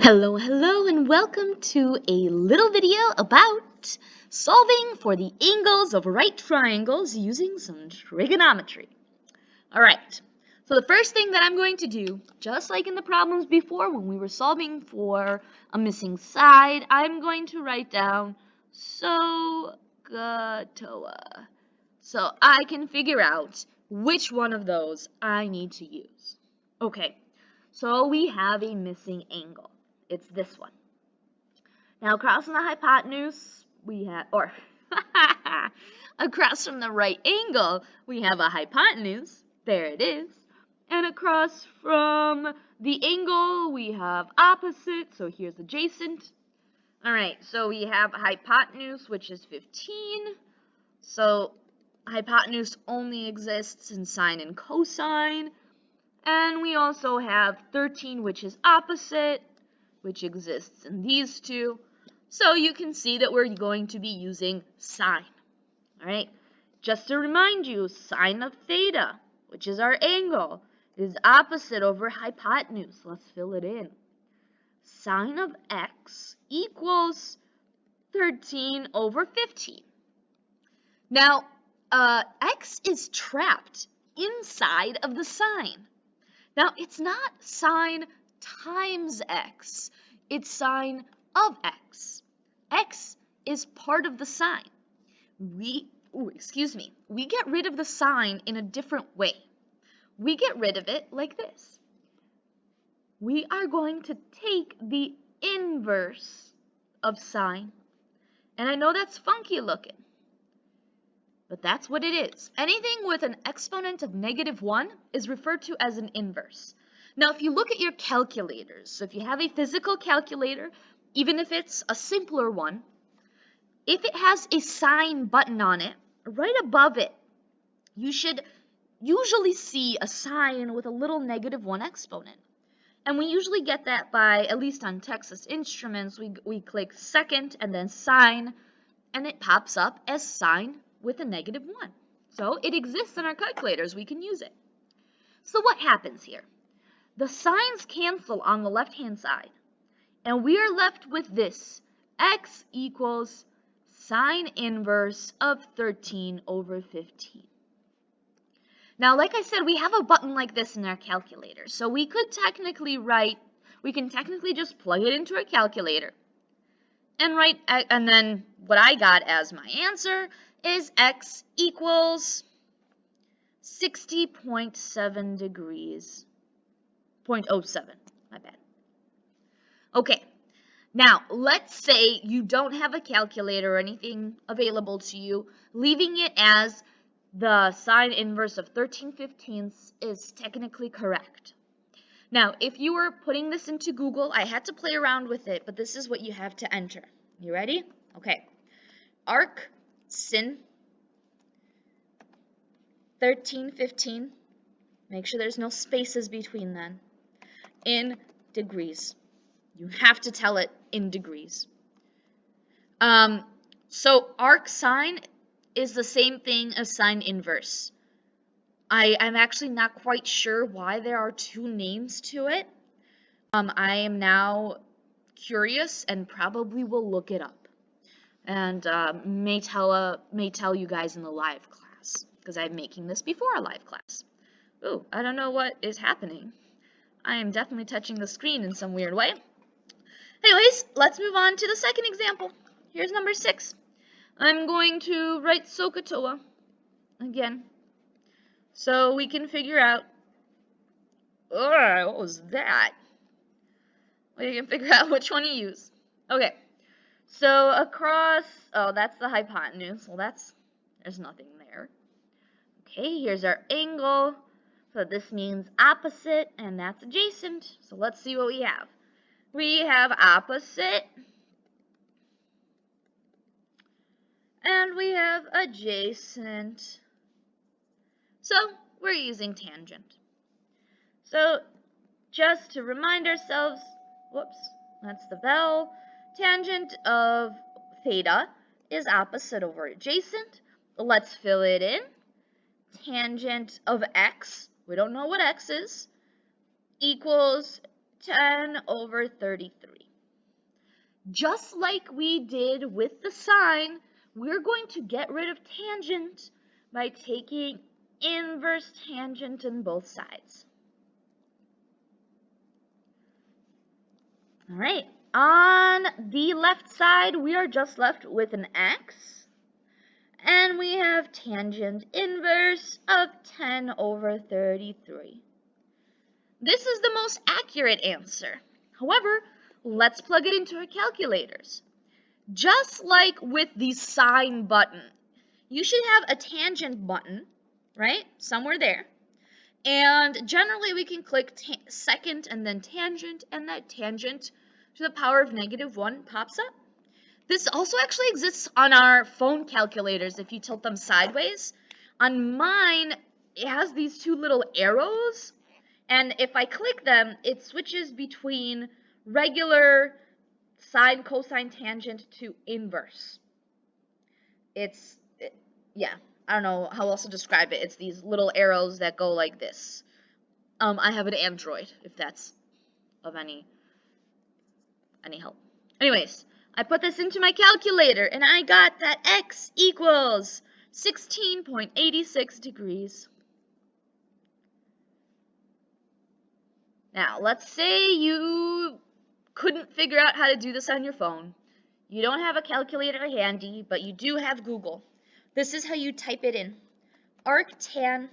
Hello, and welcome to a little video about solving for the angles of right triangles using some trigonometry. Alright, so the first thing that I'm going to do, just like in the problems before when we were solving for a missing side, I'm going to write down SOHCAHTOA so I can figure out which one of those I need to use. Okay, so we have a missing angle. It's this one. Now, across from the hypotenuse, we have, or across from the right angle, we have a hypotenuse. There it is. And across from the angle, we have opposite. So here's adjacent. All right, so we have hypotenuse, which is 15. So hypotenuse only exists in sine and cosine. And we also have 13, which is opposite, which exists in these two. So you can see that we're going to be using sine. All right, just to remind you, sine of theta, which is our angle, is opposite over hypotenuse. Let's fill it in. Sine of x equals 13 over 15. Now, x is trapped inside of the sine. Now, it's not sine times x, it's sine of x. X is part of the sine. We get rid of the sine in a different way. We get rid of it like this. We are going to take the inverse of sine. And I know that's funky looking, but that's what it is. Anything with an exponent of -1 is referred to as an inverse. Now, if you look at your calculators, so if you have a physical calculator, even if it's a simpler one, if it has a sine button on it, right above it, you should usually see a sign with a little -1 exponent. And we usually get that by, at least on Texas Instruments, we click second and then sine, and it pops up as sine with a -1. So it exists in our calculators. We can use it. So what happens here? The signs cancel on the left-hand side, and we are left with this. X equals sine inverse of 13 over 15. Now, like I said, we have a button like this in our calculator, so we can technically just plug it into a calculator and then what I got as my answer is x equals 60.7 degrees. 0.07, my bad. Okay, now let's say you don't have a calculator or anything available to you, leaving it as the sine inverse of 13/15 is technically correct. Now, if you were putting this into Google, I had to play around with it, but this is what you have to enter. You ready? Okay. Arc sin 13/15. Make sure there's no spaces between them. In degrees. You have to tell it in degrees. So arc sine is the same thing as sine inverse. I'm actually not quite sure why there are two names to it. I am now curious and probably will look it up, and may tell you guys in the live class, because I'm making this before a live class. Ooh, I don't know what is happening. I am definitely touching the screen in some weird way. Anyways, let's move on to the second example. Here's number 6. I'm going to write SOHCAHTOA again, so we can figure out, what was that? We can figure out which one to use. Okay, so across, that's the hypotenuse. Well, there's nothing there. Okay, here's our angle. So this means opposite, and that's adjacent. So let's see what we have. We have opposite, and we have adjacent. So we're using tangent. So just to remind ourselves, whoops, that's the bell. Tangent of theta is opposite over adjacent. Let's fill it in. Tangent of x, we don't know what x is, equals 10 over 33. Just like we did with the sine, we're going to get rid of tangent by taking inverse tangent on both sides. All right, on the left side, we are just left with an x, and we have tangent inverse of 10 over 33. This is the most accurate answer. However, let's plug it into our calculators. Just like with the sine button, you should have a tangent button, right? Somewhere there. And generally we can click second and then tangent, and that tangent to the power of -1 pops up. This also actually exists on our phone calculators if you tilt them sideways. On mine, it has these two little arrows, and if I click them, it switches between regular sine, cosine, tangent to inverse. Yeah, I don't know how else to describe it. It's these little arrows that go like this. I have an Android, if that's of any help. Anyways, I put this into my calculator, and I got that x equals 16.86 degrees. Now, let's say you couldn't figure out how to do this on your phone. You don't have a calculator handy, but you do have Google. This is how you type it in. Arctan,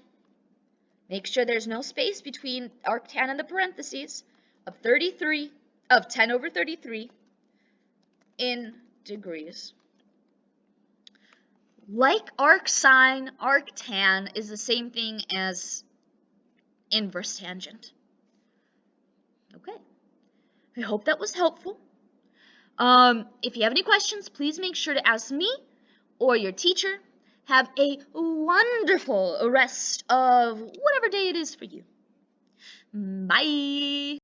make sure there's no space between arctan and the parentheses, of 10 over 33 in degrees. Like arcsine, arctan is the same thing as inverse tangent. Okay, I hope that was helpful. If you have any questions, please make sure to ask me or your teacher. Have a wonderful rest of whatever day it is for you. Bye!